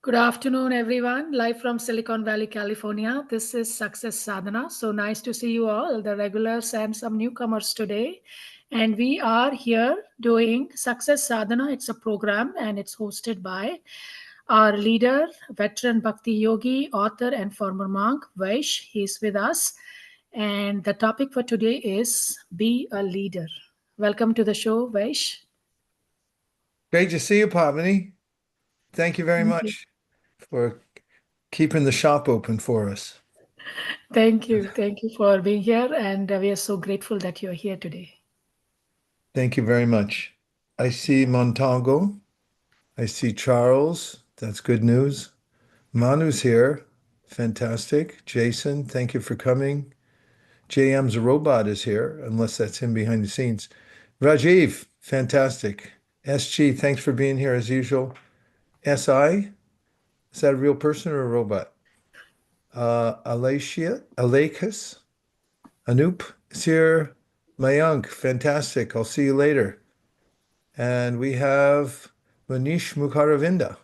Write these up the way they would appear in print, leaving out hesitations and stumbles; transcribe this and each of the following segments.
Good afternoon, everyone. Live from Silicon Valley, California. This is Success Sadhana. So nice to see you all, the regulars and some newcomers today. And we are here doing Success Sadhana. It's a program and it's hosted by our leader, veteran Bhakti Yogi, author, and former monk, Vaish. He's with us. And the topic for today is Be a Leader. Welcome to the show, Vaish. Great to see you, Pavani. Thank you very Thank you. much for keeping the shop open for us. Thank you. Thank you for being here. And we are so grateful that you're here today. Thank you very much. I see Montalgo. I see Charles. That's good news. Manu's here. Fantastic. Jason, thank you for coming. JM's robot is here, unless that's him behind the scenes. Rajiv, fantastic. SG, thanks for being here as usual. SI, is that a real person or a robot? Alekis, Anoop is here. Mayank, fantastic. I'll see you later. And we have Manish Mukharavinda,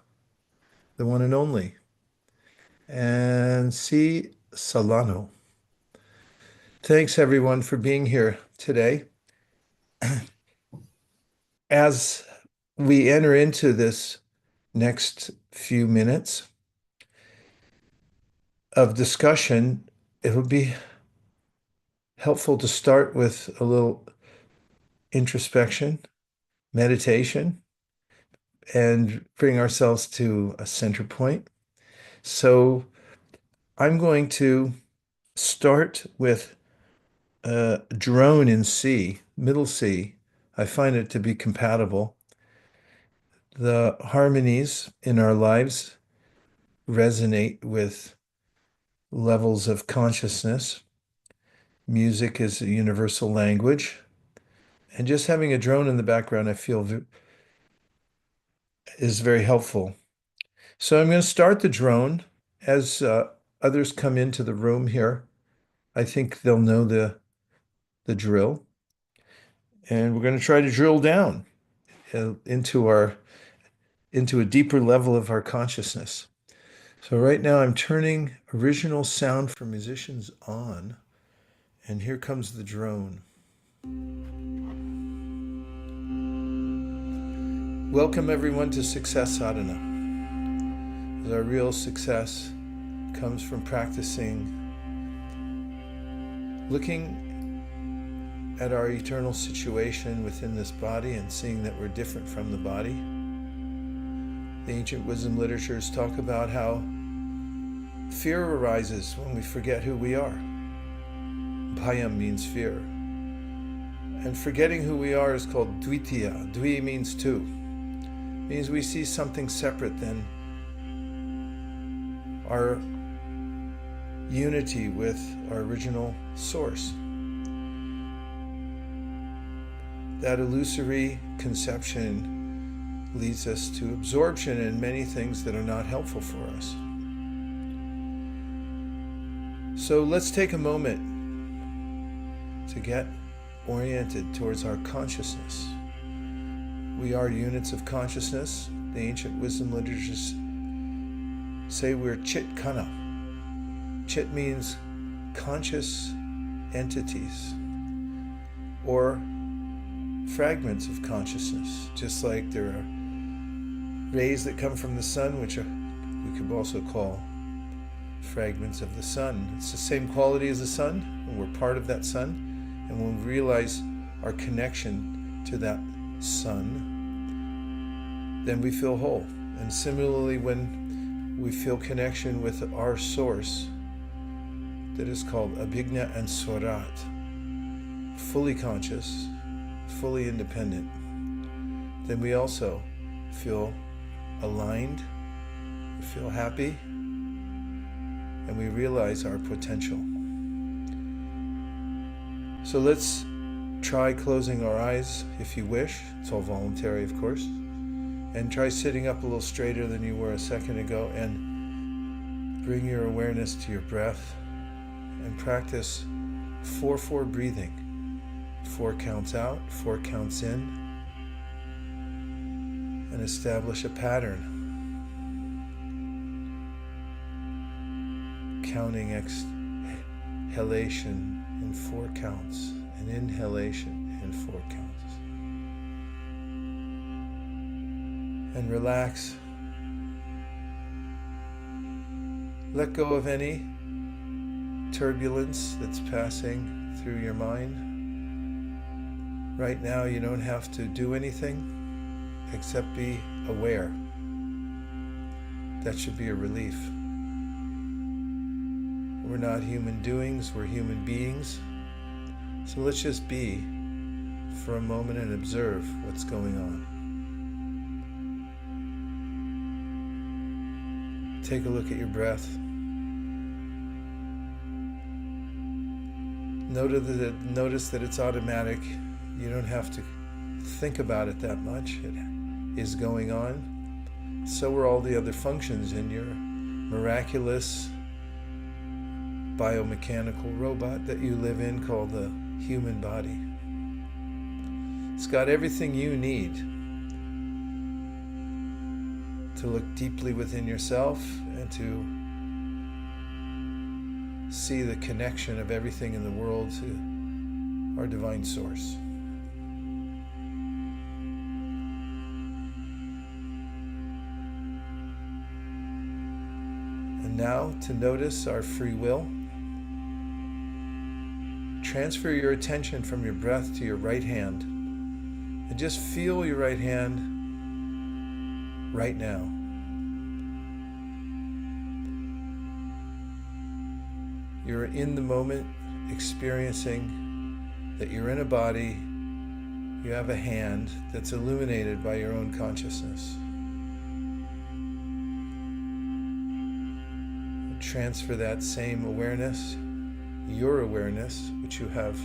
the one and only. And C. Solano. Thanks everyone for being here today. As we enter into this next few minutes of discussion, it would be helpful to start with a little introspection, meditation, and bring ourselves to a center point. So I'm going to start with a drone in C, middle C. I find it to be compatible. The harmonies in our lives resonate with levels of consciousness. Music is a universal language. And just having a drone in the background, I feel is very helpful. So I'm going to start the drone as others come into the room here. I think they'll know the drill. And we're going to try to drill down into a deeper level of our consciousness. So right now I'm turning original sound for musicians on, and here comes the drone. Welcome everyone to Success Sadhana. Our real success comes from practicing looking at our eternal situation within this body and seeing that we're different from the body. The ancient wisdom literatures talk about how fear arises when we forget who we are. Bhayam means fear. And forgetting who we are is called dvitiya. Dvi means two. It means we see something separate than our unity with our original source. That illusory conception leads us to absorption in many things that are not helpful for us. So let's take a moment to get oriented towards our consciousness. We are units of consciousness. The ancient wisdom literatures say we're chit kana. Chit means conscious entities or fragments of consciousness, just like there are rays that come from the sun, which we could also call fragments of the sun. It's the same quality as the sun, and we're part of that sun. And when we realize our connection to that sun, then we feel whole. And similarly, when we feel connection with our source, that is called Abhigna and Swarat, fully conscious, fully independent, then we also feel aligned, we feel happy, and we realize our potential. So let's try closing our eyes if you wish. It's all voluntary, of course. And try sitting up a little straighter than you were a second ago, and bring your awareness to your breath and practice 4-4 breathing. 4 counts out, 4 counts in, and establish a pattern. counting exhalation in 4 counts, and inhalation in 4 counts. And relax. Let go of any turbulence that's passing through your mind. Right now, you don't have to do anything except be aware. That should be a relief. We're not human doings, we're human beings. So let's just be for a moment and observe what's going on. Take a look at your breath. Notice that it's automatic. You don't have to think about it that much. It is going on. So are all the other functions in your miraculous biomechanical robot that you live in called the human body. It's got everything you need to look deeply within yourself and to see the connection of everything in the world to our divine source. And now to notice our free will. Transfer your attention from your breath to your right hand and just feel your right hand right now. You're in the moment, experiencing that you're in a body, you have a hand that's illuminated by your own consciousness. Transfer that same awareness, your awareness, which you have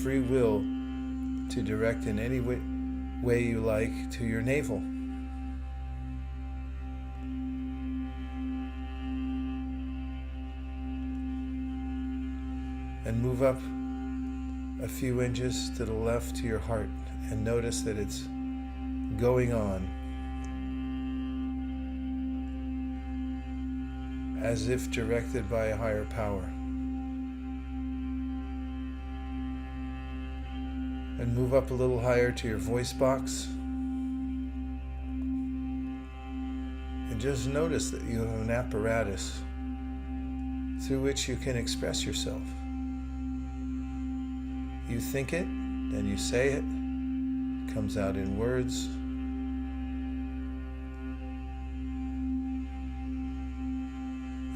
free will to direct in any way you like, to your navel. And move up a few inches to the left to your heart and notice that it's going on as if directed by a higher power. And move up a little higher to your voice box. And just notice that you have an apparatus through which you can express yourself. You think it, then you say it. It comes out in words.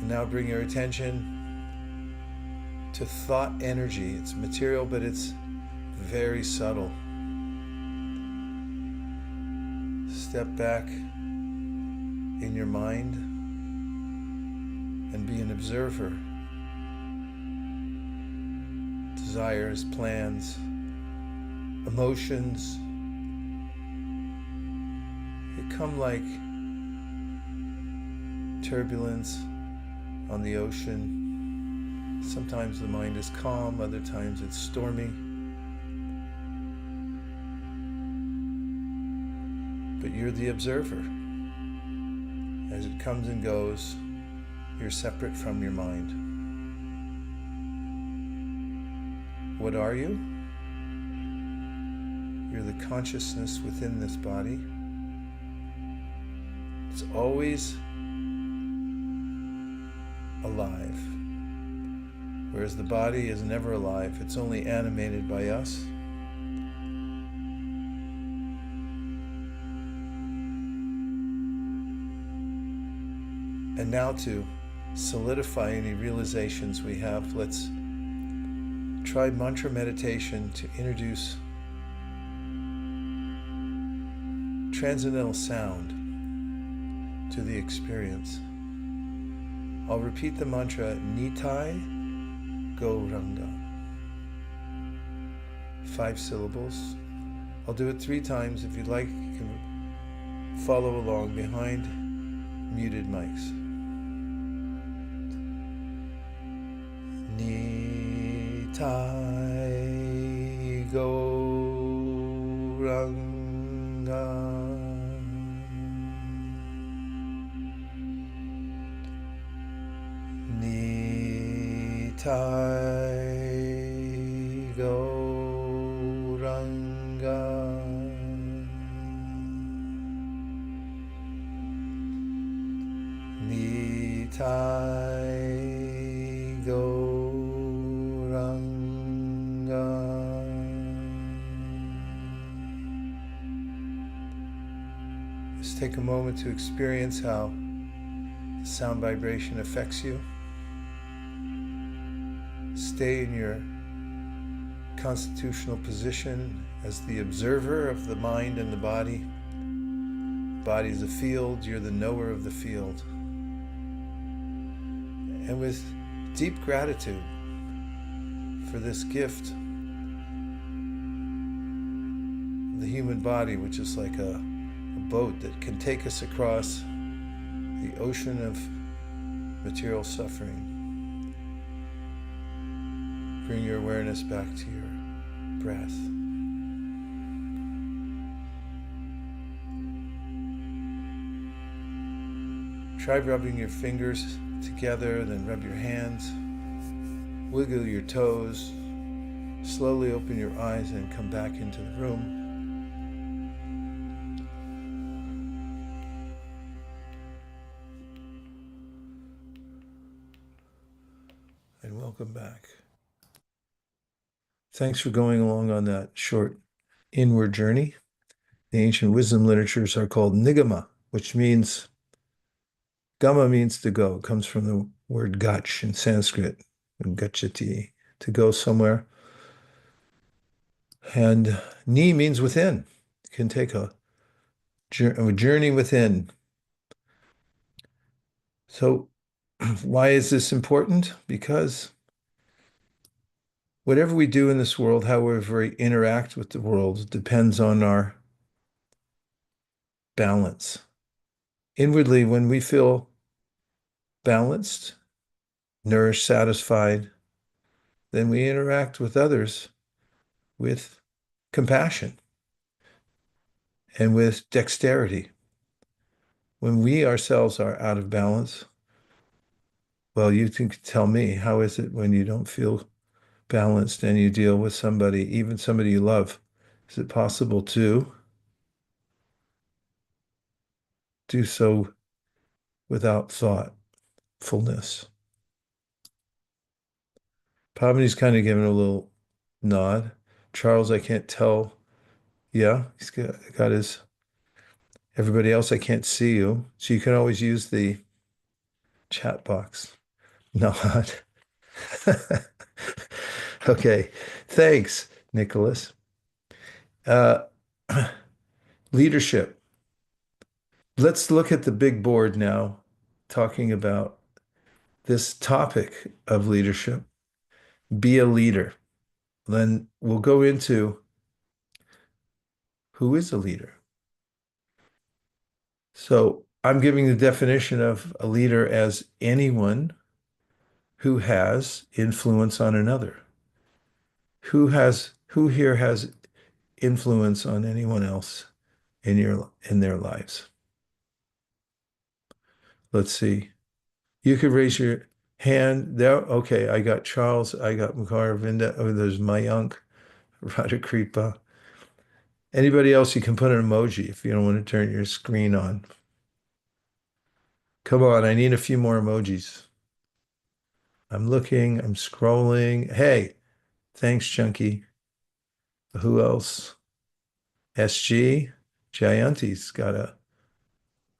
And now bring your attention to thought energy. It's material, but it's very subtle. Step back in your mind and be an observer. Desires, plans, emotions. They come like turbulence on the ocean. Sometimes the mind is calm, other times it's stormy. But you're the observer. As it comes and goes, you're separate from your mind. What are you? You're the consciousness within this body. It's always alive. Whereas the body is never alive. It's only animated by us. And now to solidify any realizations we have, let's try mantra meditation to introduce transcendental sound to the experience. I'll repeat the mantra, Nitai Gauranga. 5 syllables. I'll do it 3 times. If you'd like, you can follow along behind muted mics. Nitai Gauranga. Nitai Gauranga Nitai Gauranga. Just take a moment to experience how the sound vibration affects you. Stay in your constitutional position as the observer of the mind and the body. The body is a field, you're the knower of the field. And with deep gratitude for this gift, the human body, which is like a boat that can take us across the ocean of material suffering. Bring your awareness back to your breath. Try rubbing your fingers together, then rub your hands. Wiggle your toes. Slowly open your eyes and come back into the room. And welcome back. Thanks for going along on that short inward journey. The ancient wisdom literatures are called nigama, which means, gama means to go. It comes from the word gach in Sanskrit, gachati, to go somewhere. And ni means within. You can take a journey within. So why is this important? Because whatever we do in this world, however we interact with the world, depends on our balance. Inwardly, when we feel balanced, nourished, satisfied, then we interact with others with compassion and with dexterity. When we ourselves are out of balance, well, you can tell me, how is it when you don't feel balanced and you deal with somebody, even somebody you love? Is it possible to do so without thoughtfulness? Pavani's kind of giving a little nod. Charles, I can't tell. Yeah, he's got his. Everybody else, I can't see you. So you can always use the chat box. Nod. Okay. Thanks, Nicholas. Leadership. Let's look at the big board now, talking about this topic of leadership. Be a leader. Then we'll go into who is a leader. So I'm giving the definition of a leader as anyone who has influence on another. Who here has influence on anyone else in their lives? Let's see. You could raise your hand there. Okay, I got Charles, I got Mukaravinda. Oh, there's Mayank, Radhakripa. Anybody else, you can put an emoji if you don't want to turn your screen on. Come on, I need a few more emojis. I'm looking, I'm scrolling. Hey, thanks, Chunky. Who else? SG. Jayanti's got a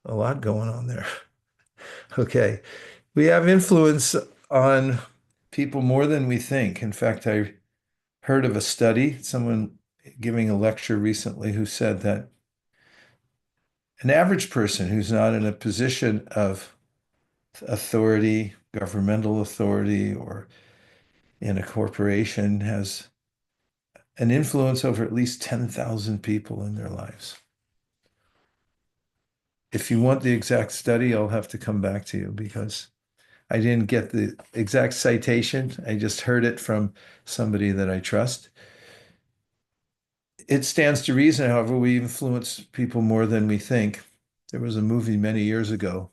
lot going on there. Okay. We have influence on people more than we think. In fact, I heard of a study, someone giving a lecture recently who said that an average person who's not in a position of authority, governmental authority, or in a corporation has an influence over at least 10,000 people in their lives. If you want the exact study, I'll have to come back to you because I didn't get the exact citation. I just heard it from somebody that I trust. It stands to reason, however, we influence people more than we think. There was a movie many years ago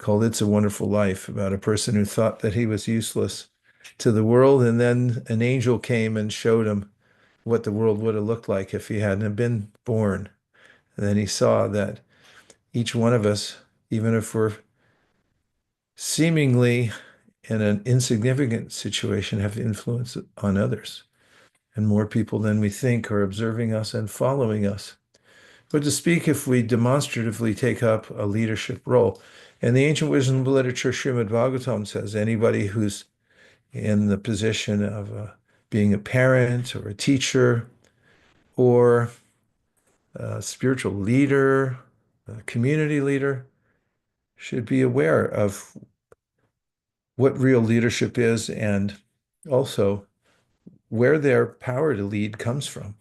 called It's a Wonderful Life about a person who thought that he was useless to the world, and then an angel came and showed him what the world would have looked like if he hadn't been born. And then he saw that each one of us, even if we're seemingly in an insignificant situation, have influence on others. And more people than we think are observing us and following us. But to speak if we demonstratively take up a leadership role. And the ancient wisdom literature, Srimad Bhagavatam, says anybody who's in the position of being a parent or a teacher or a spiritual leader, a community leader, should be aware of what real leadership is and also where their power to lead comes from.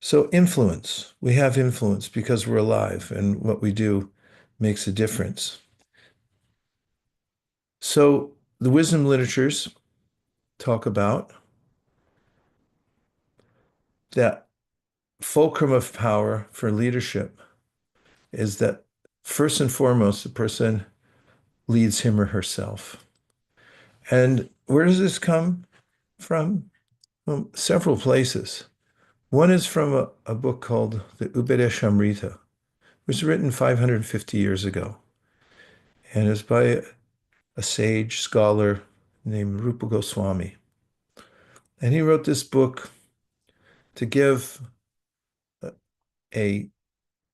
So influence, we have influence because we're alive and what we do makes a difference. So the wisdom literatures talk about that fulcrum of power for leadership is that first and foremost, the person leads him or herself. And where does this come from? Well, several places. One is from a book called the Upadeshamrita, which was written 550 years ago, and is by a sage scholar named Rupa Goswami. And he wrote this book to give a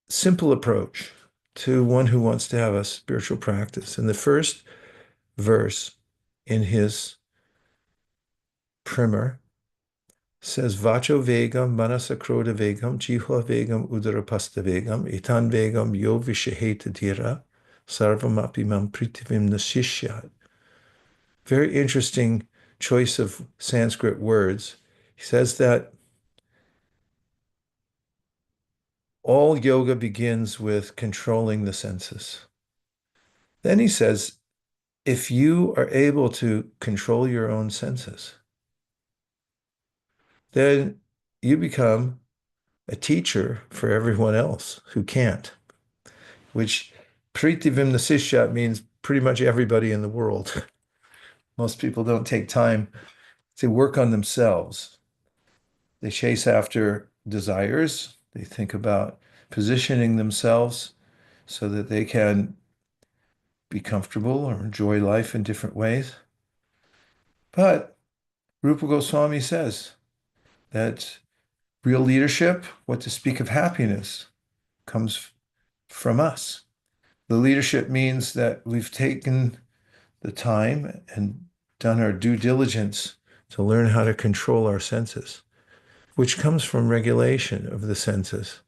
simple approach to one who wants to have a spiritual practice. And the first verse in his primer says, Vacho vegam, manasa kroda vegam, jihva vegam, udarapasta vegam, etan vegam, yo vishaheta dhira, sarvamapi mam pritivim nashishyat. Very interesting choice of Sanskrit words. He says that all yoga begins with controlling the senses. Then he says, if you are able to control your own senses, then you become a teacher for everyone else who can't, which pritivim nasishyat means pretty much everybody in the world. Most people don't take time to work on themselves. They chase after desires. They think about positioning themselves so that they can be comfortable or enjoy life in different ways. But Rupa Goswami says that real leadership, what to speak of happiness, comes from us. The leadership means that we've taken the time and done our due diligence to learn how to control our senses, which comes from regulation of the senses.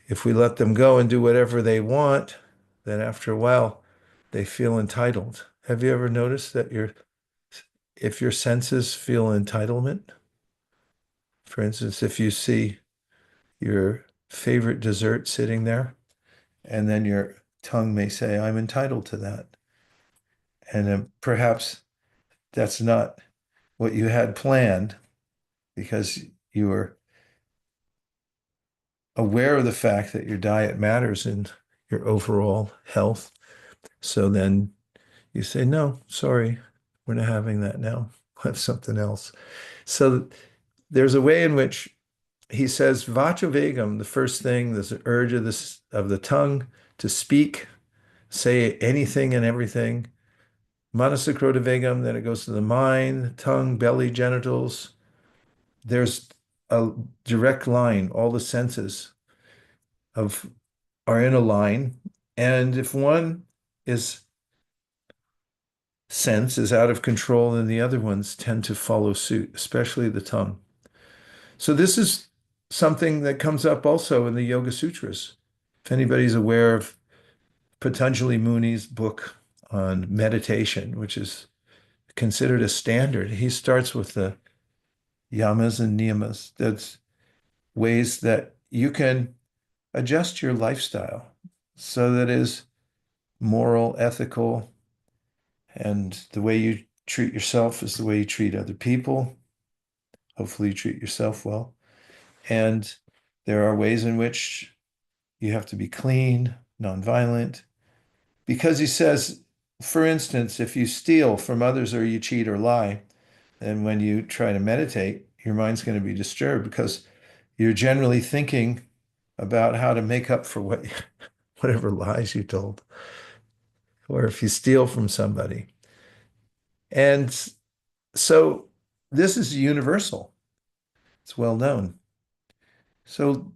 If we let them go and do whatever they want, then after a while, they feel entitled. Have you ever noticed that if your senses feel entitlement? For instance, if you see your favorite dessert sitting there, and then your tongue may say, I'm entitled to that. And then perhaps that's not what you had planned because you were aware of the fact that your diet matters in your overall health. So then you say, no, sorry, we're not having that now. We'll have something else. So there's a way in which he says, Vacha Vegam, the first thing, there's an urge of the tongue to speak, say anything and everything. Manasakrota Vegam, then it goes to the mind, tongue, belly, genitals. There's a direct line, all the senses of are in a line. And if one is sense is out of control, then the other ones tend to follow suit, especially the tongue. So this is something that comes up also in the Yoga Sutras. If anybody's aware of Patanjali Muni's book on meditation, which is considered a standard, he starts with the yamas and niyamas. That's ways that you can adjust your lifestyle so that it is moral, ethical, and the way you treat yourself is the way you treat other people. Hopefully, you treat yourself well. And there are ways in which you have to be clean, nonviolent, because he says For instance, if you steal from others or you cheat or lie, then when you try to meditate, your mind's going to be disturbed because you're generally thinking about how to make up for whatever lies you told, or if you steal from somebody. And so this is universal. It's well known. So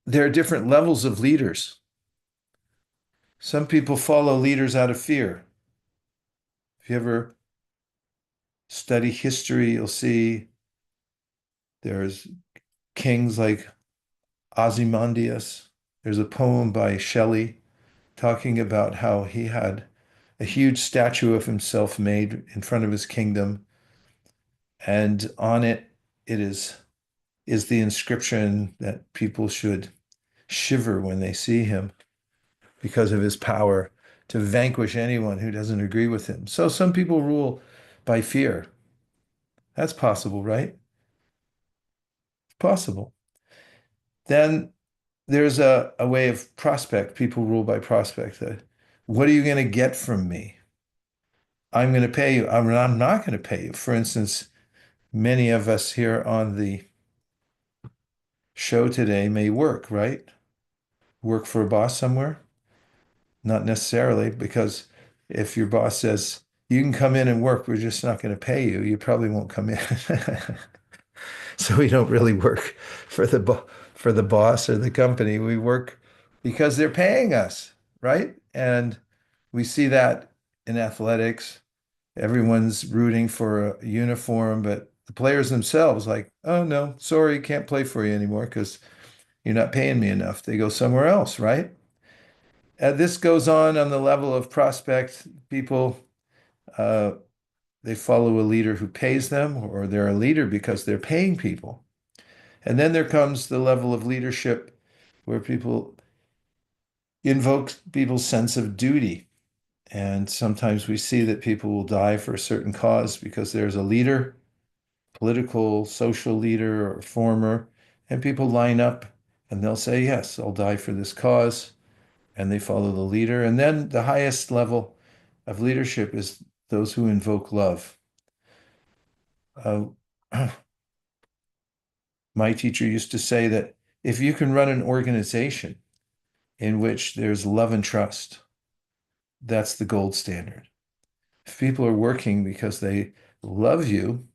there are different levels of leaders. Some people follow leaders out of fear. If you ever study history, you'll see there's kings like Ozymandias. There's a poem by Shelley talking about how he had a huge statue of himself made in front of his kingdom, and on it it is the inscription that people should shiver when they see him because of his power to vanquish anyone who doesn't agree with him. So some people rule by fear. That's possible, right? It's possible. Then there's a way of prospect. People rule by prospect. What are you going to get from me? I'm going to pay you. I'm not going to pay you. For instance, many of us here on the show today may work, right? Work for a boss somewhere? Not necessarily, because if your boss says, you can come in and work, we're just not going to pay you, you probably won't come in. So we don't really work for for the boss or the company. We work because they're paying us, right? And we see that in athletics. Everyone's rooting for a uniform, but the players themselves, like, oh no, sorry, can't play for you anymore because you're not paying me enough. They go somewhere else, right? This goes on the level of prospect. People, uh, they follow a leader who pays them, or they're a leader because they're paying people. And then there comes the level of leadership where people invoke people's sense of duty. And sometimes we see that people will die for a certain cause because there's a leader, political, social leader, or reformer, and people line up and they'll say, yes, I'll die for this cause. And they follow the leader. And then the highest level of leadership is those who invoke love. Uh, my teacher used to say that if you can run an organization in which there's love and trust, that's the gold standard. If people are working because they love you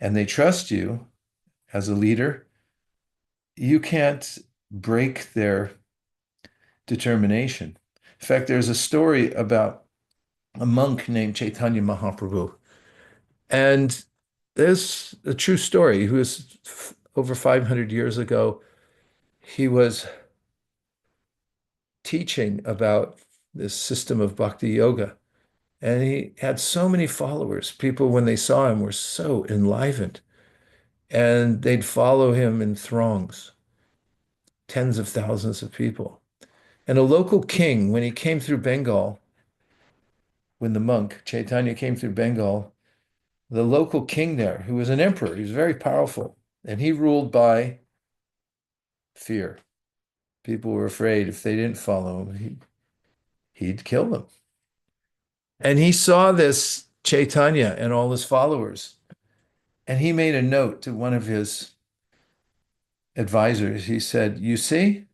and they trust you as a leader, you can't break their determination. In fact, there's a story about a monk named Chaitanya Mahaprabhu. And there's a true story. He was over 500 years ago. He was teaching about this system of bhakti yoga. And he had so many followers. People, when they saw him, were so enlivened. And they'd follow him in throngs, tens of thousands of people. And a local king, when he came through Bengal, when the monk Chaitanya came through Bengal, the local king there, who was an emperor, he was very powerful, and he ruled by fear. People were afraid if they didn't follow him, he'd kill them. And he saw this Chaitanya and all his followers, and he made a note to one of his advisors. He said, you see,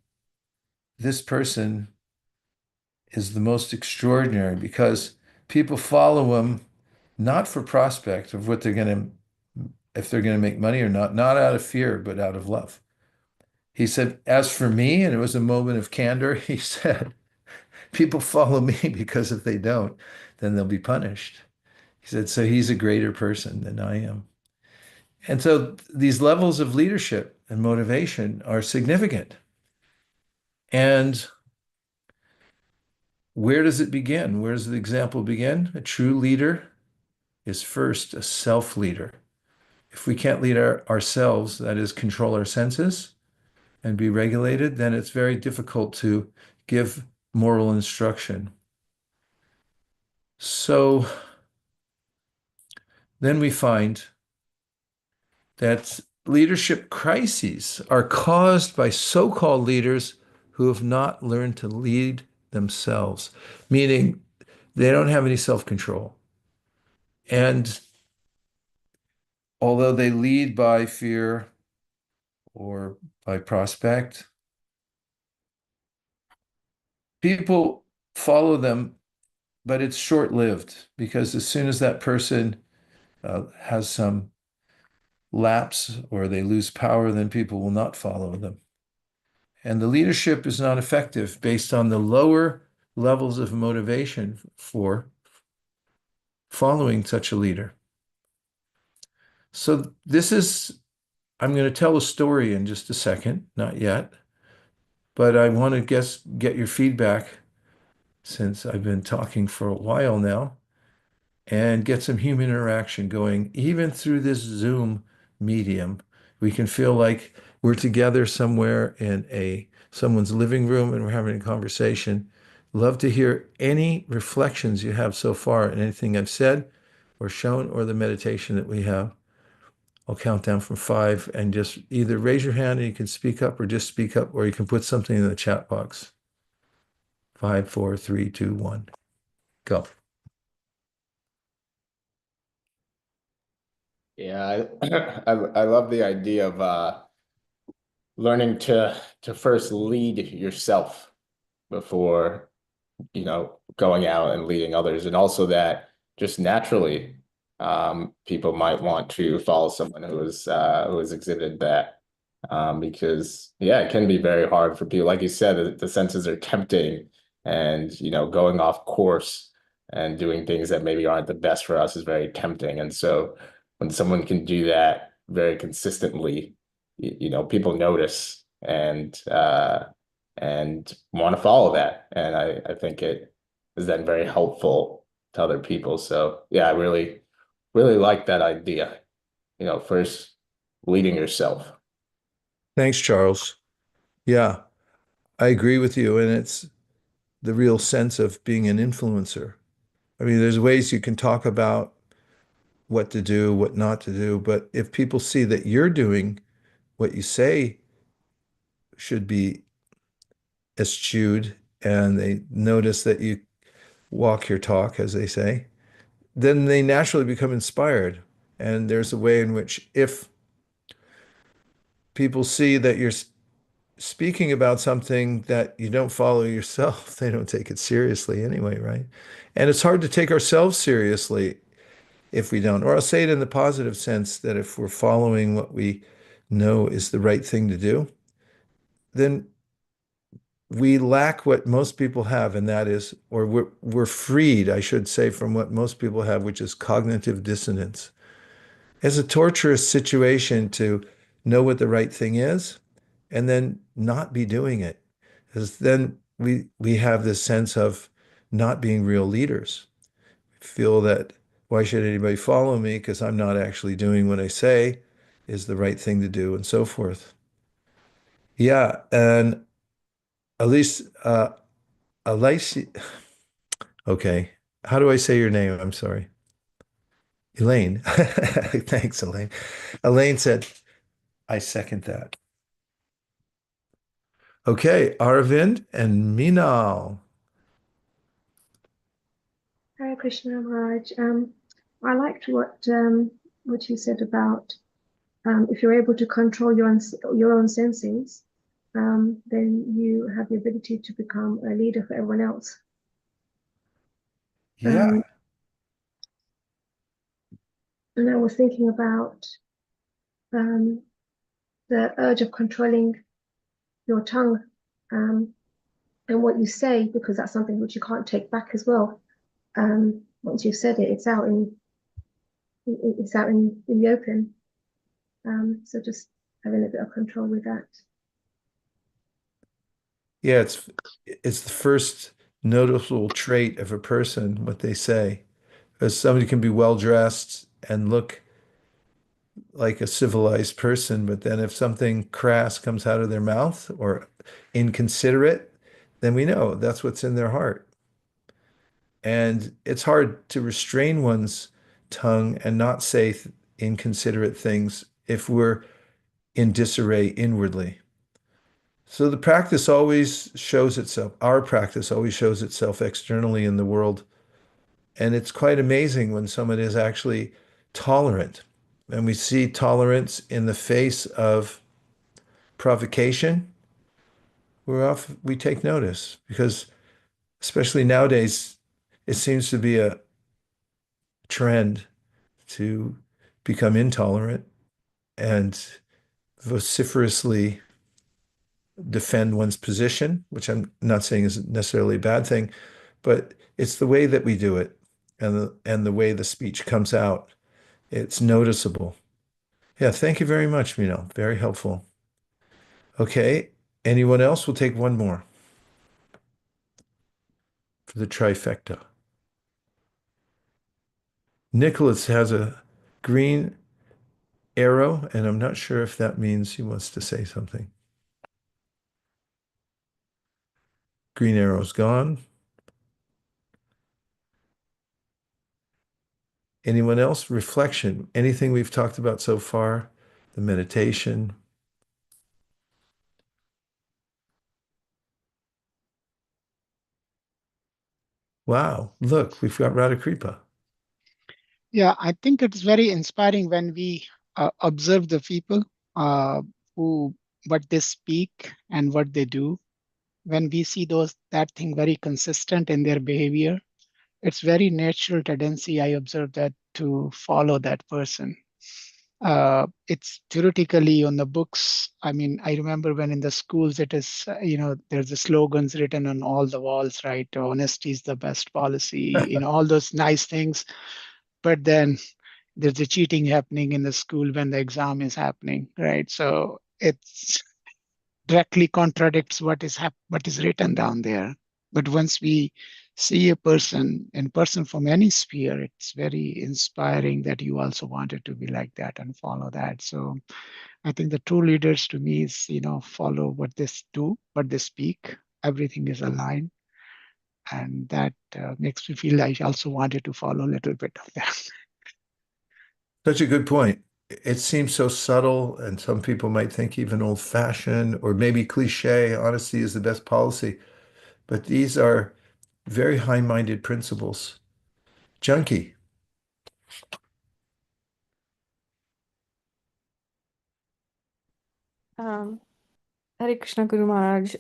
this person is the most extraordinary because people follow him not for prospect of what they're going to, if they're going to make money or not, not out of fear, but out of love. He said, as for me, and it was a moment of candor, he said, people follow me because if they don't, then they'll be punished. He said, so he's a greater person than I am. And so these levels of leadership and motivation are significant. And where does it begin? Where does the example begin? A true leader is first a self-leader. If we can't lead ourselves, that is, control our senses and be regulated, then it's very difficult to give moral instruction. So then we find that leadership crises are caused by so-called leaders who have not learned to lead themselves, meaning They don't have any self-control. And although they lead by fear or by prospect, people follow them, but it's short-lived because as soon as that person has some lapse or they lose power, then people will not follow them. And the leadership is not effective based on the lower levels of motivation for following such a leader. So I'm going to tell a story in just a second, not yet, but I want to get your feedback since I've been talking for a while now and get some human interaction going, even through this Zoom medium. We can feel like we're together somewhere in someone's living room and we're having a conversation. Love to hear any reflections you have so far on anything I've said or shown or the meditation that we have. I'll count down from 5 and just either raise your hand and you can speak up or just speak up, or you can put something in the chat box. 5, 4, 3, 2, 1, go. Yeah, I love the idea of learning to first lead yourself before, going out and leading others, and also that just naturally, people might want to follow someone who has exhibited that, because yeah, it can be very hard for people. Like you said, the senses are tempting, and going off course and doing things that maybe aren't the best for us is very tempting. And so when someone can do that very consistently, people notice and want to follow that. And I think it is then very helpful to other people. So yeah, I really, really like that idea. First leading yourself. Thanks, Charles. Yeah, I agree with you. And it's the real sense of being an influencer. I mean, there's ways you can talk about what to do, what not to do, but if people see that you're doing what you say should be eschewed and they notice that you walk your talk, as they say, then they naturally become inspired. And there's a way in which if people see that you're speaking about something that you don't follow yourself, they don't take it seriously anyway, right? And it's hard to take ourselves seriously if we don't. Or I'll say it in the positive sense that if we're following what we know is the right thing to do, then we lack what most people have, and that is, or we're freed, I should say, from what most people have, which is cognitive dissonance. It's a torturous situation to know what the right thing is and then not be doing it. Because then we have this sense of not being real leaders. Feel that why should anybody follow me? Because I'm not actually doing what I say is the right thing to do, and so forth. Yeah, and at least Alicia, okay. How do I say your name? I'm sorry. Elaine. Thanks, Elaine. Elaine said, I second that. Okay, Aravind and Minal. Hare Krishna Maharaj. I liked what you said about if you're able to control your own senses, then you have the ability to become a leader for everyone else. Yeah. And I was thinking about um, the urge of controlling your tongue and what you say, because that's something which you can't take back as well. Once you've said it, it's out in the open. So just having a bit of control with that. Yeah, it's the first noticeable trait of a person, what they say. Because somebody can be well dressed and look like a civilized person, but then if something crass comes out of their mouth or inconsiderate, then we know that's what's in their heart. And it's hard to restrain one's tongue and not say inconsiderate things if we're in disarray inwardly. So the practice always shows itself, our practice always shows itself externally in the world And it's quite amazing when someone is actually tolerant. And we see tolerance in the face of provocation. We take notice because, especially nowadays, it seems to be a trend to become intolerant and vociferously defend one's position, which I'm not saying is necessarily a bad thing, but it's the way that we do it and the way the speech comes out. It's noticeable. Yeah, thank you very much, Mino. Very helpful. Okay, anyone else? We'll take one more for the trifecta. Nicholas has a green arrow, and I'm not sure if that means he wants to say something. Green arrow's gone. Anyone else? Reflection. Anything we've talked about so far? The meditation. Wow, look, we've got Radhakripa. Yeah, I think it's very inspiring when we observe the people uh, who what they speak and what they do. When we see that thing very consistent in their behavior, it's very natural tendency I observe that to follow that person. It's theoretically on the books. I mean, I remember when in the schools it is, there's the slogans written on all the walls, right? Honesty is the best policy, all those nice things. But then there's a cheating happening in the school when the exam is happening, right? So it's directly contradicts what is written down there. But once we see a person in person from any sphere, it's very inspiring that you also wanted to be like that and follow that. So I think the true leaders to me is, follow what they do, what they speak. Everything is aligned. And that makes me feel I also wanted to follow a little bit of that. Such a good point. It seems so subtle, and some people might think even old-fashioned or maybe cliche. Honesty is the best policy. But these are very high-minded principles. Junkie. Um, Hare Krishna Guru Maharaj.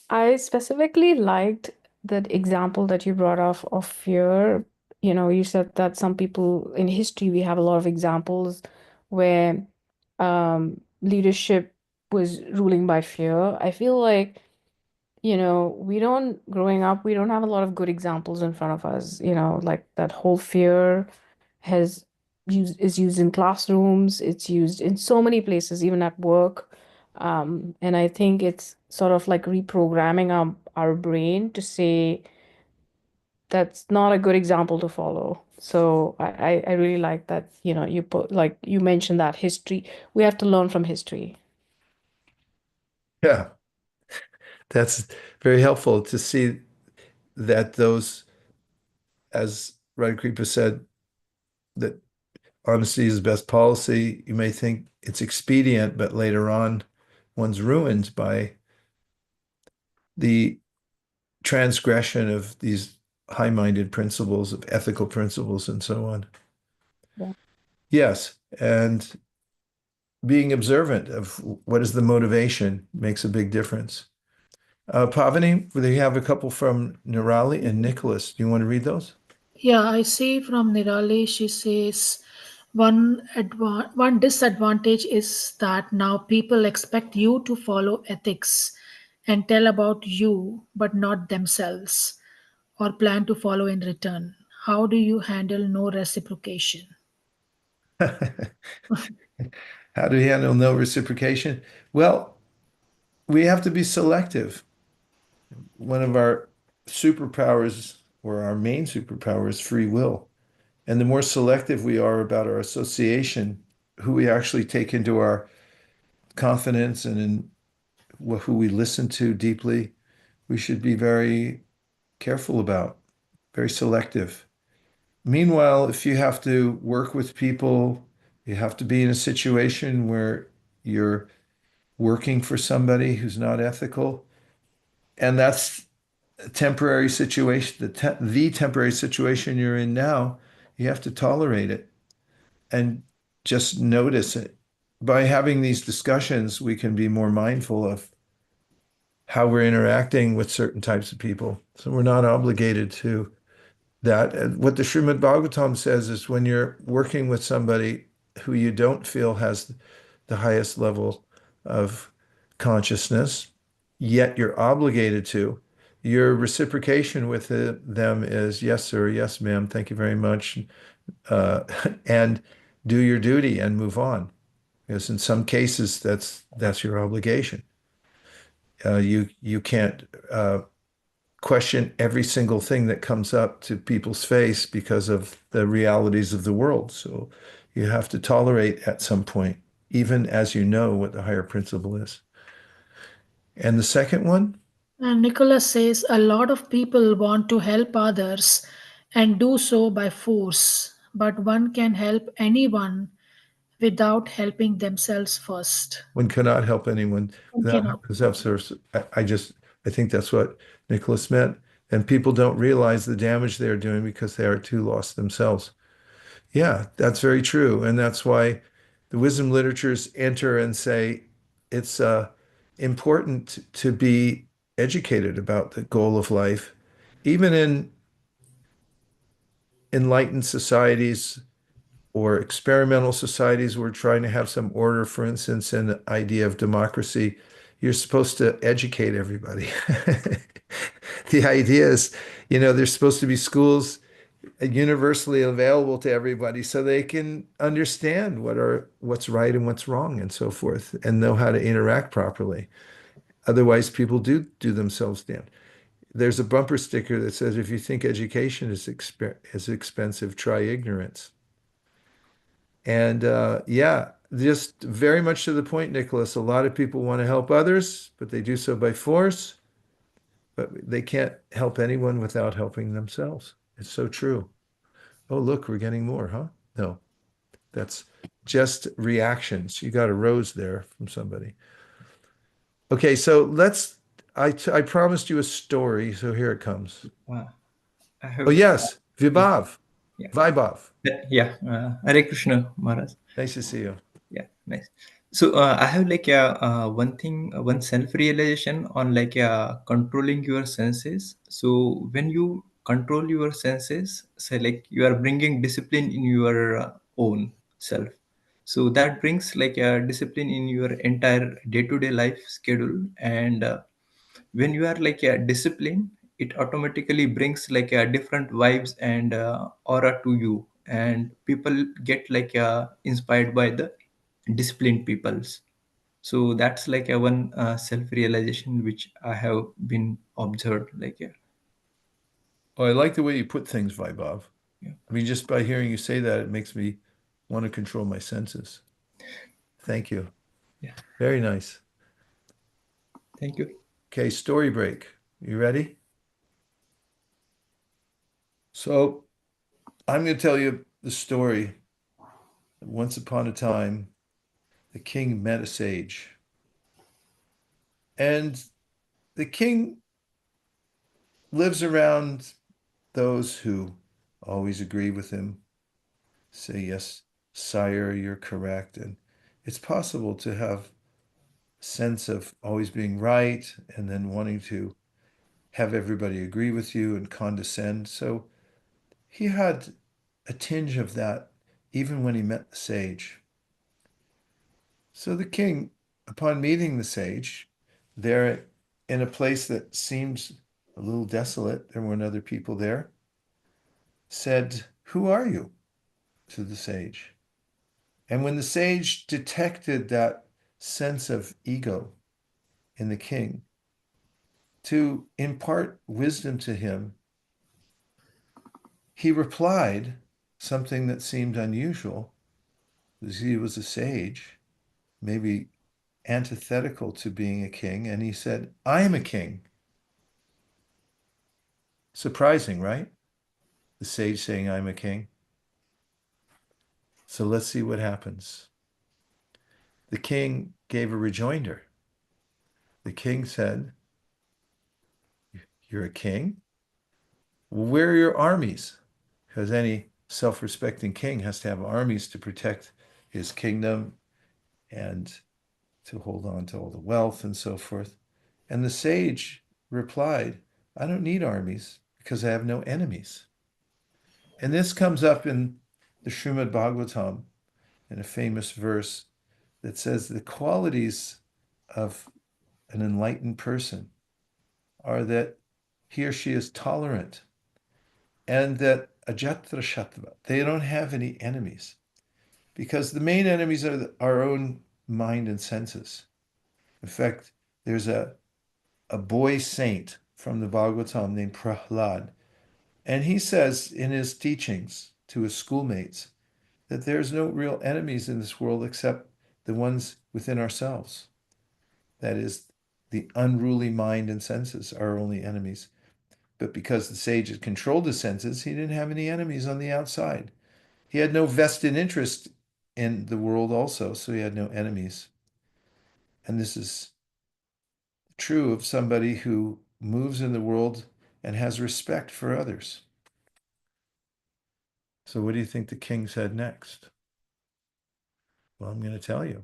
I specifically liked that example that you brought of fear. You said that some people in history, we have a lot of examples where leadership was ruling by fear. I feel like, growing up, we don't have a lot of good examples in front of us, like that whole fear is used in classrooms, it's used in so many places, even at work. And I think it's sort of like reprogramming our brain to say that's not a good example to follow. So I really like that, you put like you mentioned that history, we have to learn from history. Yeah, that's very helpful to see that those, as Radhakripa said, that honesty is the best policy. You may think it's expedient, but later on, one's ruined by the transgression of these high-minded principles, of ethical principles, and so on. Yeah. Yes, and being observant of what is the motivation makes a big difference. Pavani, we have a couple from Nirali and Nicholas. Do you want to read those? Yeah, I see from Nirali, she says one disadvantage is that now people expect you to follow ethics and tell about you, but not themselves, or plan to follow in return. How do you handle no reciprocation? How do you handle no reciprocation? Well, we have to be selective. One of our superpowers, or our main superpower, is free will. And the more selective we are about our association, who we actually take into our confidence and in who we listen to deeply, we should be very careful about, very selective. Meanwhile, if you have to work with people, you have to be in a situation where you're working for somebody who's not ethical, and that's temporary situation, the temporary situation you're in now, you have to tolerate it and just notice it. By having these discussions, we can be more mindful of how we're interacting with certain types of people. So we're not obligated to that. And what the Srimad Bhagavatam says is when you're working with somebody who you don't feel has the highest level of consciousness, yet you're obligated to, your reciprocation with them is yes, sir, yes, ma'am, thank you very much, uh, and do your duty and move on. Because in some cases, that's your obligation. You can't question every single thing that comes up to people's face because of the realities of the world. So you have to tolerate at some point, even as you know what the higher principle is. And the second one, And Nicholas says a lot of people want to help others and do so by force, but one can help anyone without helping themselves first. one cannot help anyone One without cannot. helping themselves. I think that's what Nicholas meant. And people don't realize the damage they're doing because they are too lost themselves. Yeah, that's very true. And that's why the wisdom literatures enter and say it's important to be educated about the goal of life. Even in enlightened societies or experimental societies, we're trying to have some order, for instance, in the idea of democracy. You're supposed to educate everybody. The idea is, there's supposed to be schools universally available to everybody so they can understand what's right and what's wrong and so forth and know how to interact properly. Otherwise, people do themselves damned. There's a bumper sticker that says, if you think education is expensive, try ignorance. And yeah, just very much to the point, Nicholas, a lot of people want to help others, but they do so by force, but they can't help anyone without helping themselves. It's so true. Oh, look, we're getting more, huh? No, that's just reactions. You got a rose there from somebody. Okay, so I promised you a story, so here it comes. Uh, I Oh, have, yes, Vibhav. yeah, Vaibhav. yeah. Hare Krishna, Maharaj. Nice to see you. Yeah, nice. So I have like one thing, one self-realization on like controlling your senses. So when you control your senses, say like you are bringing discipline in your own self. So that brings like a discipline in your entire day-to-day life schedule. And when you are like a discipline, it automatically brings like a different vibes and aura to you, and people get like inspired by the disciplined peoples. So that's like a one self-realization which I have been observed like Oh, I like the way you put things, Vaibhav. yeah, I mean, just by hearing you say that, it makes me want to control my senses. Thank you. yeah. Very nice. Thank you. Okay, story break. You ready? So I'm going to tell you the story. Once upon a time, the king met a sage. And the king lives around those who always agree with him, say, yes, sire, you're correct. And it's possible to have a sense of always being right and then wanting to have everybody agree with you and condescend. So he had a tinge of that even when he met the sage. So the king, upon meeting the sage, there in a place that seems a little desolate, there weren't other people there, said, "Who are you?" to the sage. And when the sage detected that sense of ego in the king, to impart wisdom to him, he replied something that seemed unusual, because he was a sage, maybe antithetical to being a king. And he said, "I am a king." Surprising, right? The sage saying, "I'm a king." So let's see what happens. The king gave a rejoinder. The king said, You're a king. Where are your armies? Because any self-respecting king has to have armies to protect his kingdom and to hold on to all the wealth and so forth. And the sage replied, I don't need armies because I have no enemies. And this comes up in the Srimad Bhagavatam in a famous verse that says the qualities of an enlightened person are that he or she is tolerant and that ajatra shatva, they don't have any enemies because the main enemies are our own mind and senses. In fact, there's a boy saint from the Bhagavatam named Prahlad, and he says in his teachings to his schoolmates that there's no real enemies in this world except the ones within ourselves. That is, the unruly mind and senses are our only enemies. But because the sage had controlled his senses, he didn't have any enemies on the outside. He had no vested interest in the world also, so he had no enemies. And this is true of somebody who moves in the world and has respect for others. So what do you think the king said next? Well, I'm going to tell you.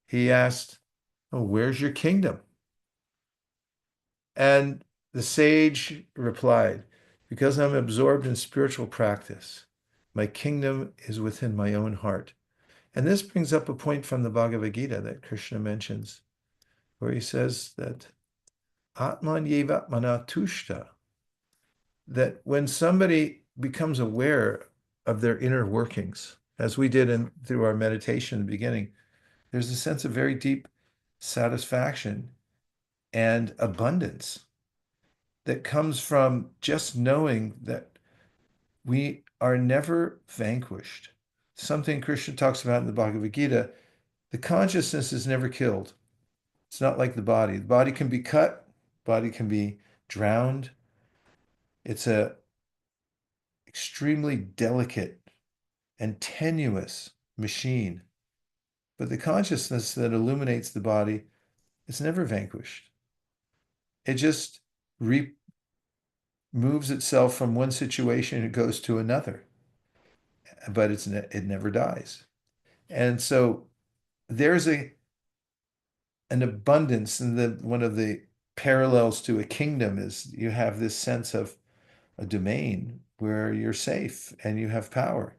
He asked, oh, where's your kingdom? And the sage replied, because I'm absorbed in spiritual practice, my kingdom is within my own heart. And this brings up a point from the Bhagavad Gita that Krishna mentions, where he says that Atman yevatmana tushta, that when somebody becomes aware of their inner workings, as we did through our meditation in the beginning, there's a sense of very deep satisfaction and abundance that comes from just knowing that we are never vanquished. Something Krishna talks about in the Bhagavad Gita, the consciousness is never killed. It's not like the body. The body can be cut, body can be drowned. It's a extremely delicate and tenuous machine. But the consciousness that illuminates the body is never vanquished. It just moves itself from one situation, it goes to another, but it never dies. And so there's an abundance, and one of the parallels to a kingdom is you have this sense of a domain where you're safe and you have power.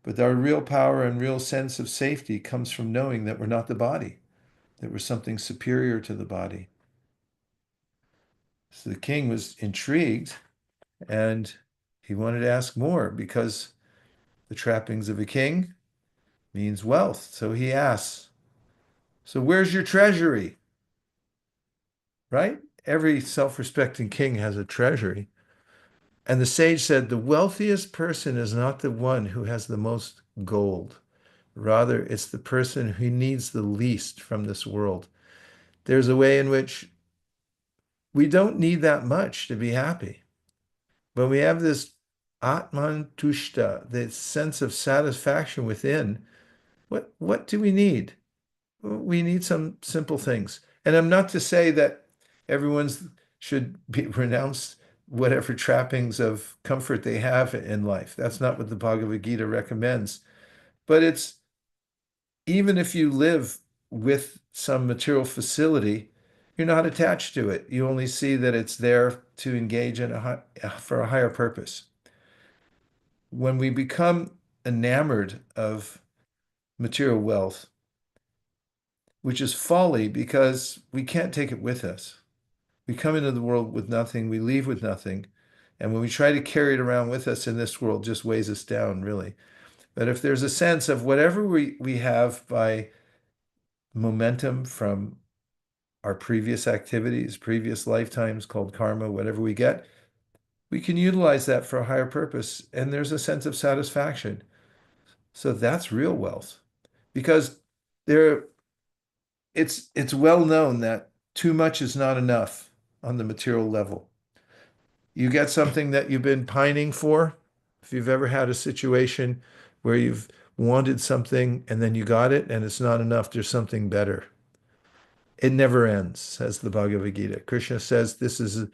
But our real power and real sense of safety comes from knowing that we're not the body, that we're something superior to the body. So the king was intrigued and he wanted to ask more because the trappings of a king means wealth. So he asks, so where's your treasury? Right? Every self-respecting king has a treasury. And the sage said, the wealthiest person is not the one who has the most gold. Rather, it's the person who needs the least from this world. There's a way in which we don't need that much to be happy. But we have this Atman Tushta, the sense of satisfaction within. What do we need? We need some simple things. And I'm not to say that everyone's should renounce whatever trappings of comfort they have in life. That's not what the Bhagavad Gita recommends. But it's even if you live with some material facility, you're not attached to it. You only see that it's there to engage in for a higher purpose. When we become enamored of material wealth, which is folly because we can't take it with us. We come into the world with nothing, we leave with nothing. And when we try to carry it around with us in this world, just weighs us down, really. But if there's a sense of whatever we have by momentum from our previous activities, previous lifetimes called karma, whatever we get, we can utilize that for a higher purpose. And there's a sense of satisfaction. So that's real wealth. Because it's well known that too much is not enough on the material level. You get something that you've been pining for. If you've ever had a situation where you've wanted something and then you got it and it's not enough, there's something better. It never ends, says the Bhagavad Gita. Krishna says this is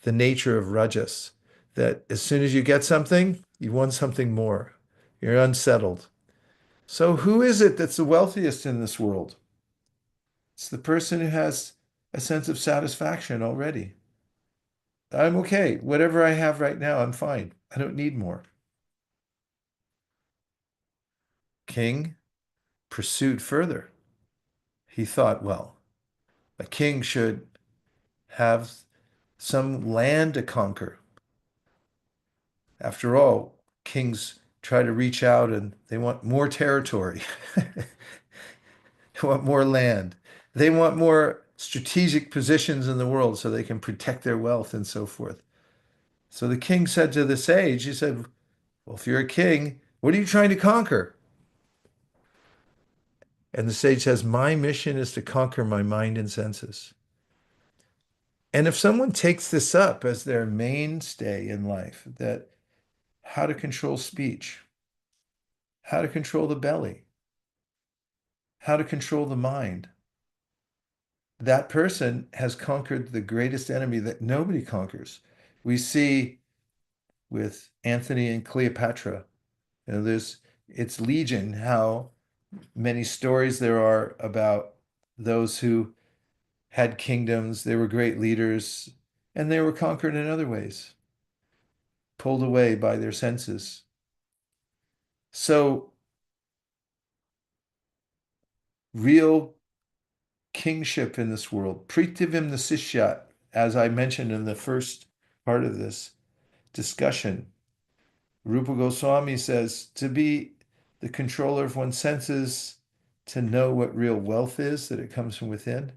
the nature of rajas, that as soon as you get something, you want something more. You're unsettled. So who is it that's the wealthiest in this world? It's the person who has a sense of satisfaction already. I'm okay. Whatever I have right now, I'm fine. I don't need more. King pursued further. He thought, well, a king should have some land to conquer. After all, kings try to reach out and they want more territory. They want more land. They want more strategic positions in the world so they can protect their wealth and so forth. So the king said to the sage, he said, well, if you're a king, what are you trying to conquer? And the sage says, my mission is to conquer my mind and senses. And if someone takes this up as their mainstay in life, that how to control speech, how to control the belly, how to control the mind, that person has conquered the greatest enemy that nobody conquers. We see with Antony and Cleopatra, it's legion how many stories there are about those who had kingdoms, they were great leaders, and they were conquered in other ways, pulled away by their senses. So real kingship in this world, Pritivim Nasishyat, as I mentioned in the first part of this discussion, Rupa Goswami says to be the controller of one's senses, to know what real wealth is, that it comes from within.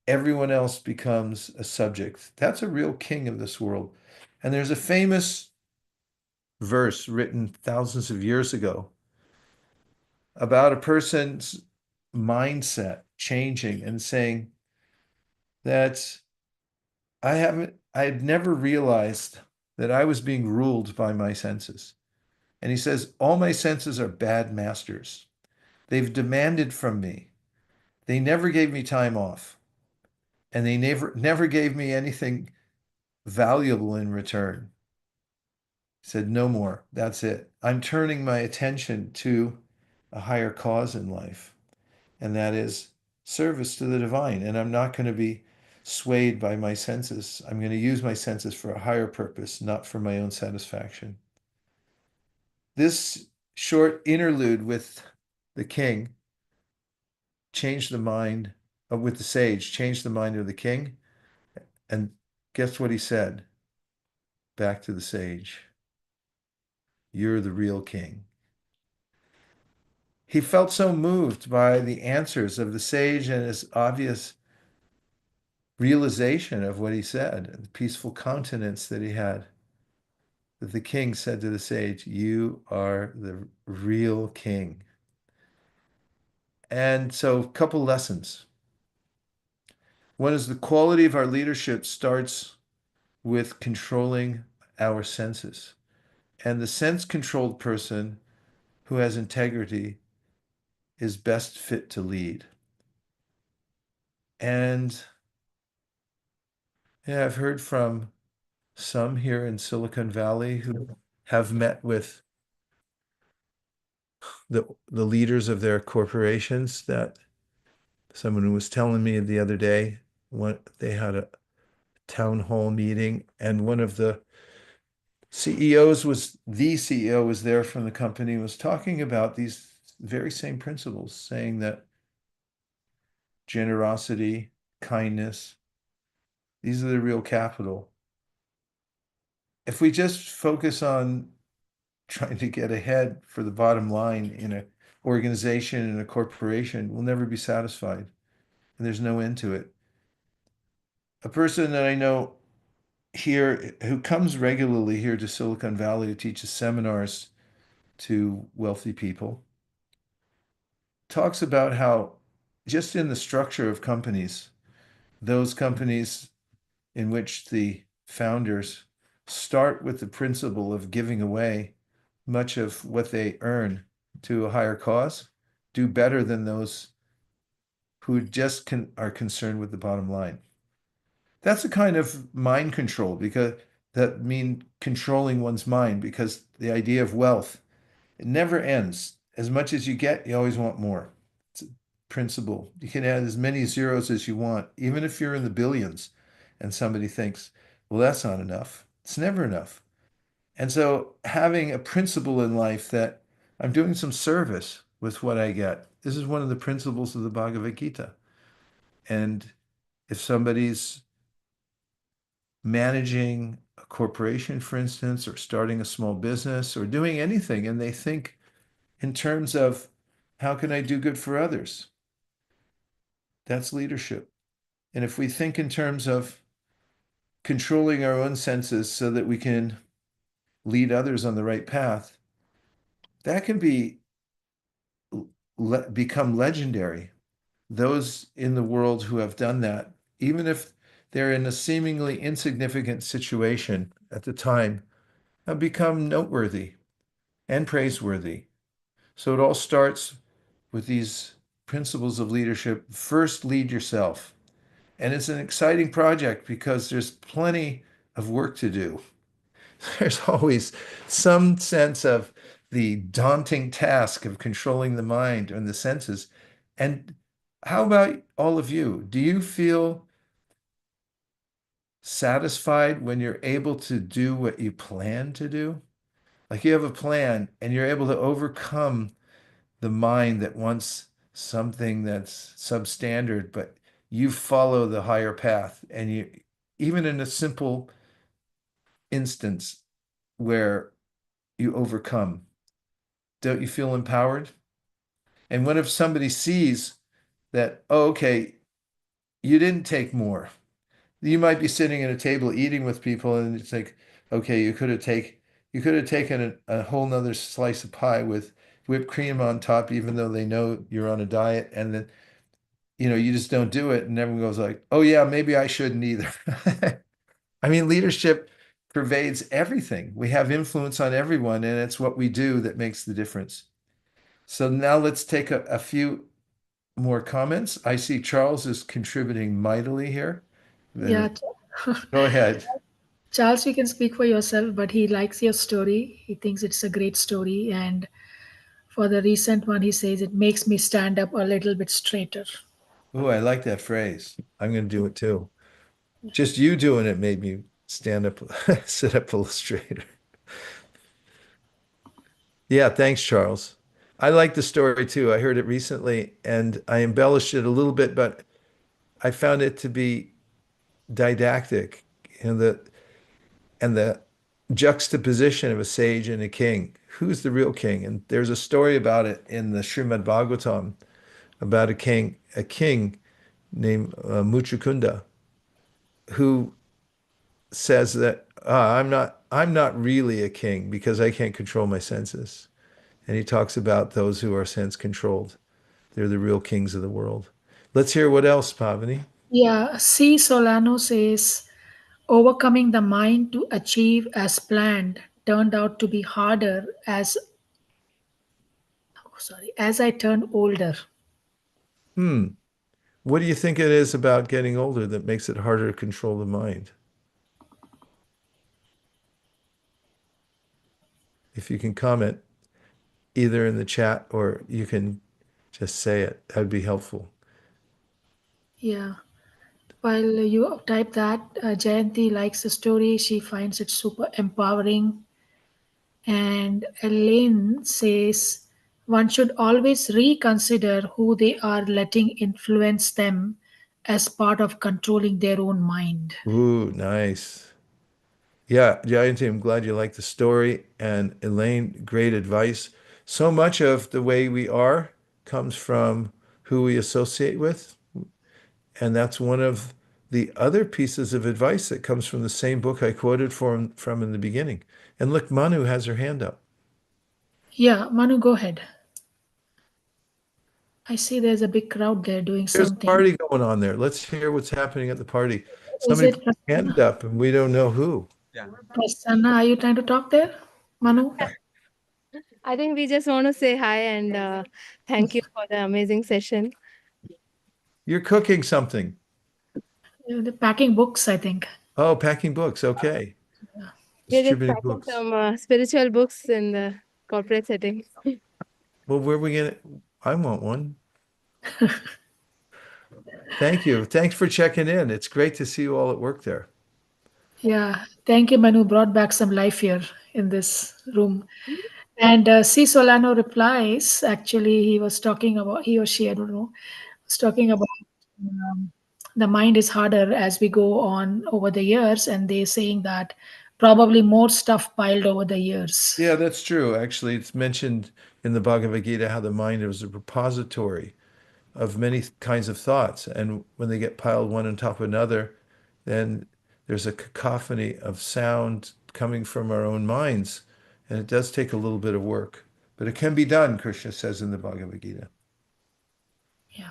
Everyone else becomes a subject. That's a real king of this world. And there's a famous verse written thousands of years ago about a person's mindset changing and saying that I'd never realized that I was being ruled by my senses. And he says, all my senses are bad masters. They've demanded from me. They never gave me time off. And they never gave me anything valuable in return. He said, no more. That's it. I'm turning my attention to a higher cause in life, and that is service to the divine. And I'm not going to be swayed by my senses. I'm going to use my senses for a higher purpose, not for my own satisfaction. This short interlude with the king changed the mind with the sage, changed the mind of the king. And guess what he said back to the sage? You're the real king. He felt so moved by the answers of the sage and his obvious realization of what he said, and the peaceful countenance that he had, that the king said to the sage, you are the real king. And so a couple lessons. One is the quality of our leadership starts with controlling our senses. And the sense-controlled person who has integrity is best fit to lead. And yeah, I've heard from some here in Silicon Valley who have met with the leaders of their corporations, that someone was telling me the other day when they had a town hall meeting, and one of the CEO was there from the company, was talking about these very same principles, saying that generosity, kindness, these are the real capital. If we just focus on trying to get ahead for the bottom line in an organization, in a corporation, we'll never be satisfied. And there's no end to it. A person that I know here who comes regularly here to Silicon Valley to teach seminars to wealthy people talks about how just in the structure of companies, those companies in which the founders start with the principle of giving away much of what they earn to a higher cause, do better than those who just are concerned with the bottom line. That's a kind of mind control, because that mean controlling one's mind, because the idea of wealth, it never ends. As much as you get, you always want more. It's a principle. You can add as many zeros as you want, even if you're in the billions and somebody thinks, well, that's not enough. It's never enough. And so having a principle in life that I'm doing some service with what I get. This is one of the principles of the Bhagavad Gita. And if somebody's managing a corporation, for instance, or starting a small business or doing anything, and they think in terms of how can I do good for others? That's leadership. And if we think in terms of controlling our own senses so that we can lead others on the right path, that can become legendary. Those in the world who have done that, even if they're in a seemingly insignificant situation at the time, have become noteworthy and praiseworthy. So it all starts with these principles of leadership. First, lead yourself. And it's an exciting project because there's plenty of work to do. There's always some sense of the daunting task of controlling the mind and the senses. And how about all of you? Do you feel satisfied when you're able to do what you plan to do? Like you have a plan and you're able to overcome the mind that wants something that's substandard, but you follow the higher path. And you, even in a simple instance where you overcome, don't you feel empowered? And what if somebody sees that, oh, okay, you didn't take more? You might be sitting at a table eating with people, and it's like, okay, you could have taken a whole nother slice of pie with whipped cream on top, even though they know you're on a diet, and then you just don't do it, and everyone goes like, oh yeah, maybe I shouldn't either. I mean, leadership pervades everything. We have influence on everyone, and it's what we do that makes the difference. So now let's take a few more comments. I see Charles is contributing mightily here. Yeah, Go ahead. Charles, you can speak for yourself, but he likes your story. He thinks it's a great story. And for the recent one, he says it makes me stand up a little bit straighter. Oh, I like that phrase. I'm going to do it too. Just you doing it made me stand up, sit up a little straighter. Yeah, thanks, Charles. I like the story too. I heard it recently and I embellished it a little bit, but I found it to be didactic, and the juxtaposition of a sage and a king. Who's the real king? And there's a story about it in the Srimad Bhagavatam about a king named Muchukunda, who says that I'm not really a king because I can't control my senses. And he talks about those who are sense controlled. They're the real kings of the world. Let's hear what else, Pavani. Yeah, C. Solano says overcoming the mind to achieve as planned turned out to be harder as I turned older. Hmm. What do you think it is about getting older that makes it harder to control the mind? If you can comment either in the chat or you can just say it, that would be helpful. Yeah. While you type that, Jayanti likes the story. She finds it super empowering. And Elaine says one should always reconsider who they are letting influence them as part of controlling their own mind. Ooh, nice. Yeah, Jayanti, I'm glad you like the story. And Elaine, great advice. So much of the way we are comes from who we associate with. And that's one of the other pieces of advice that comes from the same book I quoted from in the beginning. And look, Manu has her hand up. Yeah, Manu, go ahead. I see there's a big crowd there doing There's a something. party going on there. Let's hear what's happening at the party. Is Somebody it put their hand up and we don't know who. Prasanna? Are you trying to talk there, Manu? I think we just want to say hi and thank you for the amazing session. You're cooking something. The packing books, I think. Oh, packing books. Okay. Yeah. We're just Distributing packing books. some spiritual books in the corporate setting. Well, where are we gonna? I want one. Thank you. Thanks for checking in. It's great to see you all at work there. Yeah. Thank you, Manu. Brought back some life here in this room. And C. Solano replies, actually, he was talking about, he or she, I don't know, was talking about um, the mind is harder as we go on over the years. And they're saying that probably more stuff piled over the years. Yeah, that's true. Actually, it's mentioned in the Bhagavad Gita how the mind is a repository of many kinds of thoughts. And when they get piled one on top of another, then there's a cacophony of sound coming from our own minds. And it does take a little bit of work. But it can be done, Krishna says in the Bhagavad Gita. Yeah.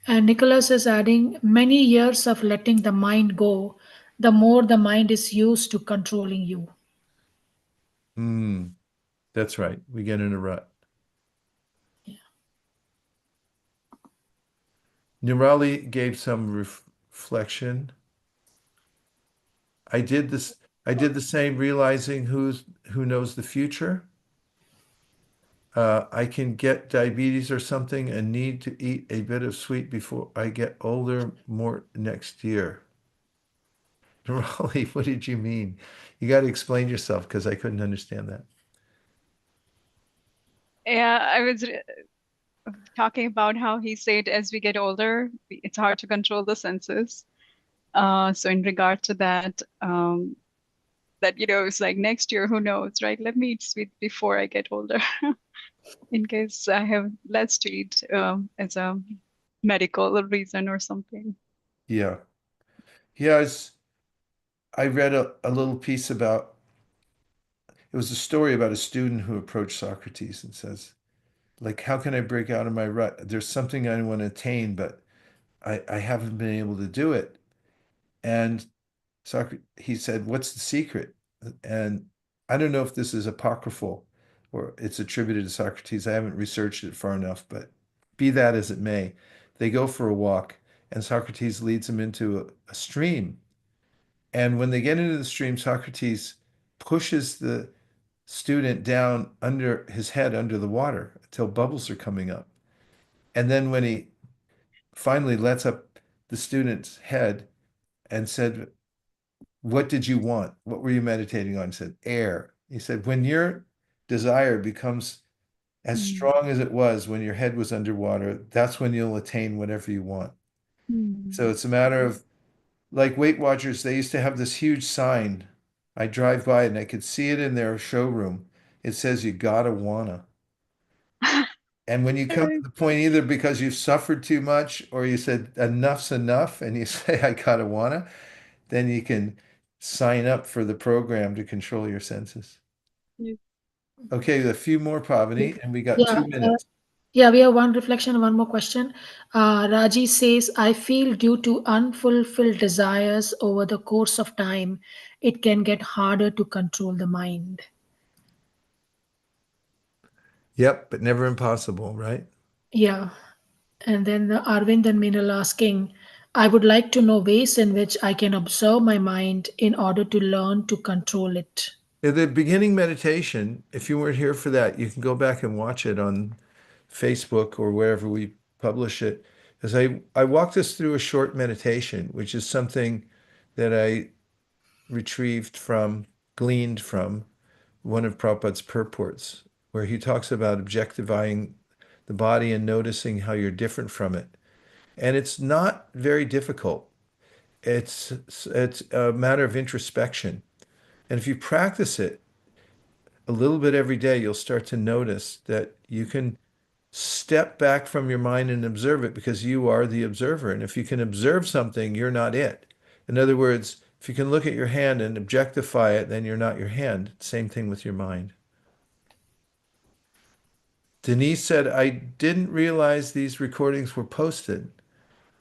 And Nicholas is adding many years of letting the mind go, the more the mind is used to controlling you. Hmm, that's right. We get in a rut. Nirali gave some reflection. I did this. I did the same, realizing who knows the future. I can get diabetes or something and need to eat a bit of sweet before I get older, more next year. Raleigh, what did you mean? You got to explain yourself because I couldn't understand that. Yeah, I was talking about how he said as we get older, it's hard to control the senses. So in regard to that, that it's like next year, who knows, right? Let me eat sweet before I get older, in case I have less to eat as a medical reason or something. Yeah. Yeah, I read a little piece about it was a story about a student who approached Socrates and says, like, how can I break out of my rut? There's something I want to attain, but I haven't been able to do it. And Socrates, he said, what's the secret? And I don't know if this is apocryphal or it's attributed to Socrates. I haven't researched it far enough, but be that as it may, they go for a walk and Socrates leads them into a stream. And when they get into the stream, Socrates pushes the student down under his head under the water until bubbles are coming up. And then when he finally lets up the student's head and said, what did you want? What were you meditating on? He said, air. He said, when your desire becomes as Mm. strong as it was when your head was underwater, that's when you'll attain whatever you want. So Mm. it's a matter of, like Weight Watchers, they used to have this huge sign. I drive by and I could see it in their showroom. It says, you gotta wanna. And when you come to the point, either because you've suffered too much or you said enough's enough and you say, I gotta wanna, then you can sign up for the program to control your senses. Yeah. Okay, a few more, Pavani, and we got Yeah. 2 minutes. Yeah, we have one reflection and one more question. Raji says, I feel due to unfulfilled desires over the course of time, it can get harder to control the mind. Yep, but never impossible, right? Yeah. And then Arvind and Meenal asking, I would like to know ways in which I can observe my mind in order to learn to control it. In the beginning meditation, if you weren't here for that, you can go back and watch it on Facebook or wherever we publish it. As I walked us through a short meditation, which is something that I retrieved from, gleaned from one of Prabhupada's purports, where he talks about objectifying the body and noticing how you're different from it. And it's not very difficult. It's a matter of introspection. And if you practice it a little bit every day, you'll start to notice that you can step back from your mind and observe it because you are the observer. And if you can observe something, you're not it. In other words, if you can look at your hand and objectify it, then you're not your hand. Same thing with your mind. Denise said, I didn't realize these recordings were posted.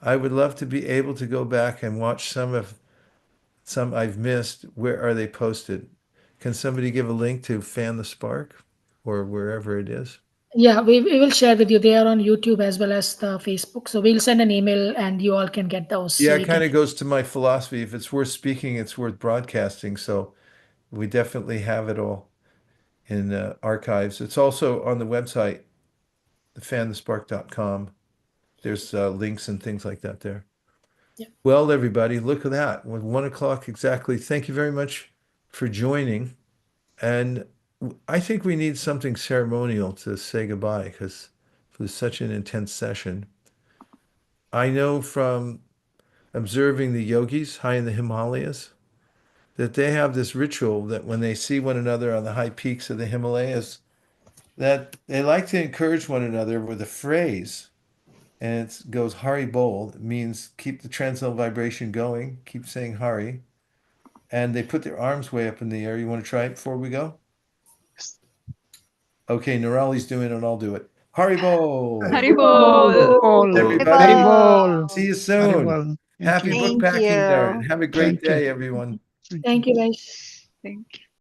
I would love to be able to go back and watch some I've missed. Where are they posted? Can somebody give a link to Fan the Spark or wherever it is? Yeah, we will share with you. They are on YouTube as well as the Facebook. So we'll send an email and you all can get those. So Yeah, you it kind can. of goes to my philosophy. If it's worth speaking, it's worth broadcasting. So we definitely have it all in archives. It's also on the website, thefanthespark.com. There's links and things like that there. Yeah. Well, everybody, look at that. 1 o'clock exactly. Thank you very much for joining. And I think we need something ceremonial to say goodbye because it was such an intense session. I know from observing the yogis high in the Himalayas that they have this ritual that when they see one another on the high peaks of the Himalayas, that they like to encourage one another with a phrase. And it goes Hari Bol. It means keep the transcendental vibration going, keep saying Hari. And they put their arms way up in the air. You want to try it before we go? Okay, Nirali's doing it and I'll do it. Hari Bol! Haribol. Bol, Everybody, Haribol, see you soon. Haribol. Thank Happy you. book Thank packing there you. and have a great Thank you. day, everyone. Thank you, guys. Thank you.